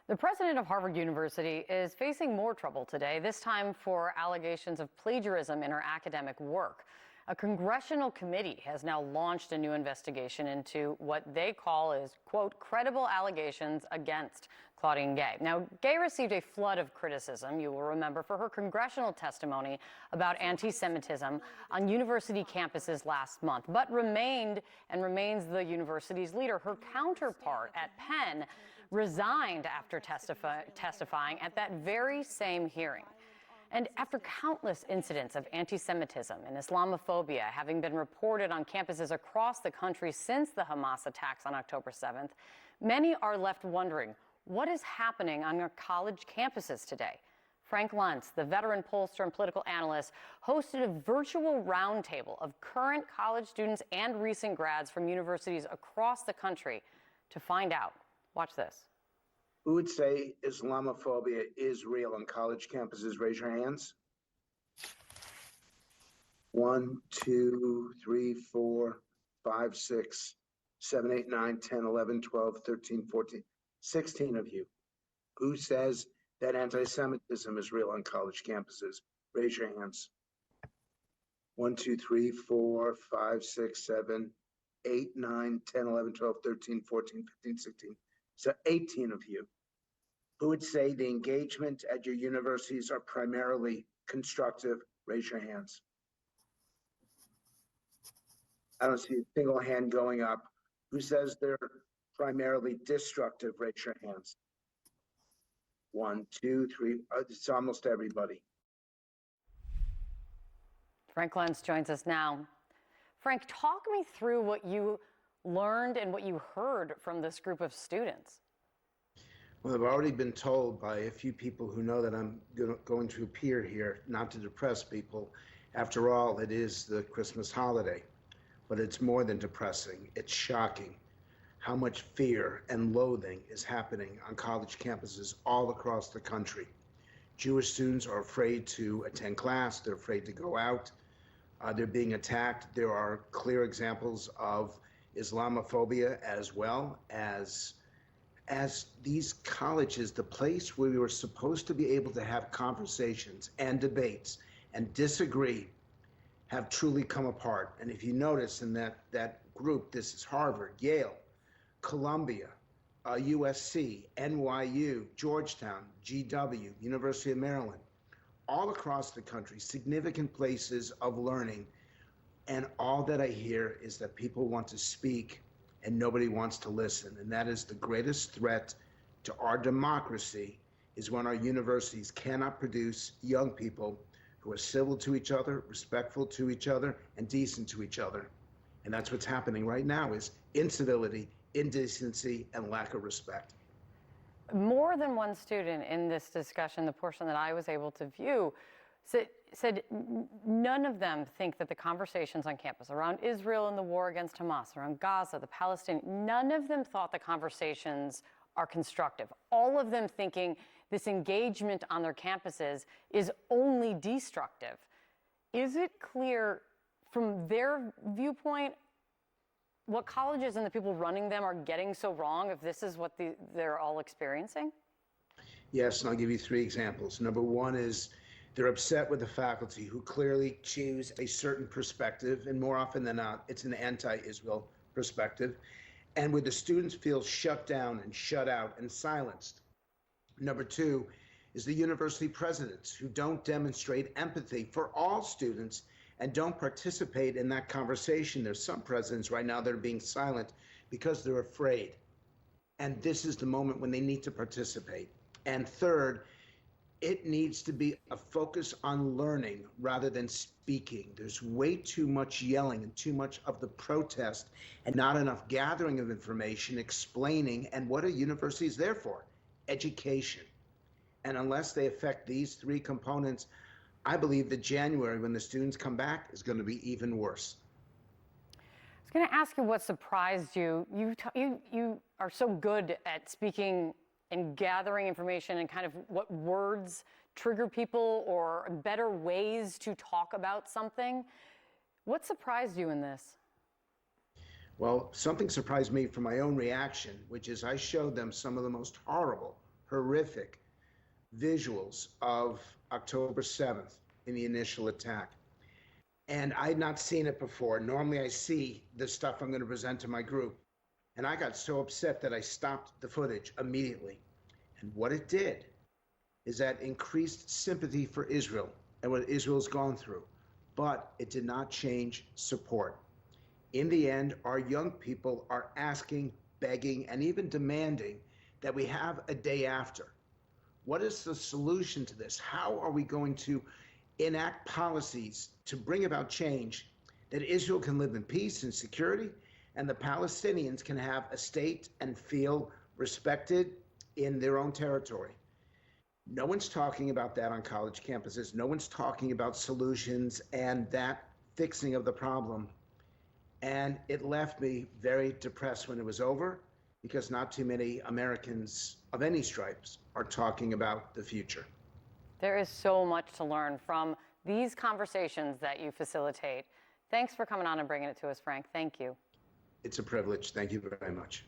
The president of Harvard University is facing more trouble today, this time for allegations of plagiarism in her academic work. A congressional committee has now launched a new investigation into what they call is, quote, credible allegations against Claudine Gay. Now, Gay received a flood of criticism, you will remember, for her congressional testimony about anti-Semitism on university campuses last month, but remains the university's leader. Her counterpart at Penn resigned after testifying at that very same hearing. And after countless incidents of anti-Semitism and Islamophobia having been reported on campuses across the country since the Hamas attacks on October 7th, many are left wondering what is happening on our college campuses today. Frank Luntz, the veteran pollster and political analyst, hosted a virtual roundtable of current college students and recent grads from universities across the country to find out. Watch this. Who would say Islamophobia is real on college campuses? Raise your hands. 1, 2, 3, 4, 5, 6, 7, 8, 9, 10, 11, 12, 13, 14, 16 of you. Who says that anti-Semitism is real on college campuses? Raise your hands. 1, 2, 3, 4, 5, 6, 7, 8, 9, 10, 11, 12, 13, 14, 15, 16. So 18 of you. Who would say the engagement at your universities are primarily constructive? Raise your hands. I don't see a single hand going up. Who says they're primarily destructive? Raise your hands. 1, 2, 3. It's almost everybody. Frank Luntz joins us now. Frank, talk me through what you learned and what you heard from this group of students. Well, I've already been told by a few people who know that I'm going to appear here, not to depress people. After all, it is the Christmas holiday, but it's more than depressing. It's shocking how much fear and loathing is happening on college campuses all across the country. Jewish students are afraid to attend class. They're afraid to go out. They're being attacked. There are clear examples of Islamophobia as well as these colleges, the place where we were supposed to be able to have conversations and debates and disagree, have truly come apart. And if you notice in that group, this is Harvard, Yale, Columbia, USC, NYU, Georgetown, GW, University of Maryland, all across the country, significant places of learning. And all that I hear is that people want to speak and nobody wants to listen. And that is the greatest threat to our democracy, is when our universities cannot produce young people who are civil to each other, respectful to each other, and decent to each other. And that's what's happening right now, is incivility, indecency, and lack of respect. More than one student in this discussion, the portion that I was able to view, said none of them think that the conversations on campus around Israel and the war against Hamas, around Gaza, the Palestinian, none of them thought the conversations are constructive. All of them thinking this engagement on their campuses is only destructive. Is it clear from their viewpoint what colleges and the people running them are getting so wrong if this is what they're all experiencing? Yes, and I'll give you 3 examples. Number 1 is they're upset with the faculty who clearly choose a certain perspective, and more often than not, it's an anti-Israel perspective, and where the students feel shut down and shut out and silenced. Number 2 is the university presidents who don't demonstrate empathy for all students and don't participate in that conversation. There's some presidents right now that are being silent because they're afraid. And this is the moment when they need to participate. And third, it needs to be a focus on learning rather than speaking. There's way too much yelling and too much of the protest and not enough gathering of information, explaining, and what a university is there for, education. And unless they affect these 3 components, I believe that January, when the students come back, is going to be even worse. I was going to ask you what surprised you. You are so good at speaking and gathering information and kind of what words trigger people or better ways to talk about something. What surprised you in this? Well, something surprised me from my own reaction, which is I showed them some of the most horrible horrific visuals of October 7th in the initial attack. And I had not seen it before. Normally I see the stuff I'm going to present to my group. And I got so upset that I stopped the footage immediately. And what it did is that increased sympathy for Israel and what Israel's gone through, but it did not change support. In the end, our young people are asking, begging, and even demanding that we have a day after. What is the solution to this? How are we going to enact policies to bring about change that Israel can live in peace and security, and the Palestinians can have a state and feel respected in their own territory? No one's talking about that on college campuses. No one's talking about solutions and that fixing of the problem. And it left me very depressed when it was over, because not too many Americans of any stripes are talking about the future. There is so much to learn from these conversations that you facilitate. Thanks for coming on and bringing it to us, Frank. Thank you. It's a privilege. Thank you very much.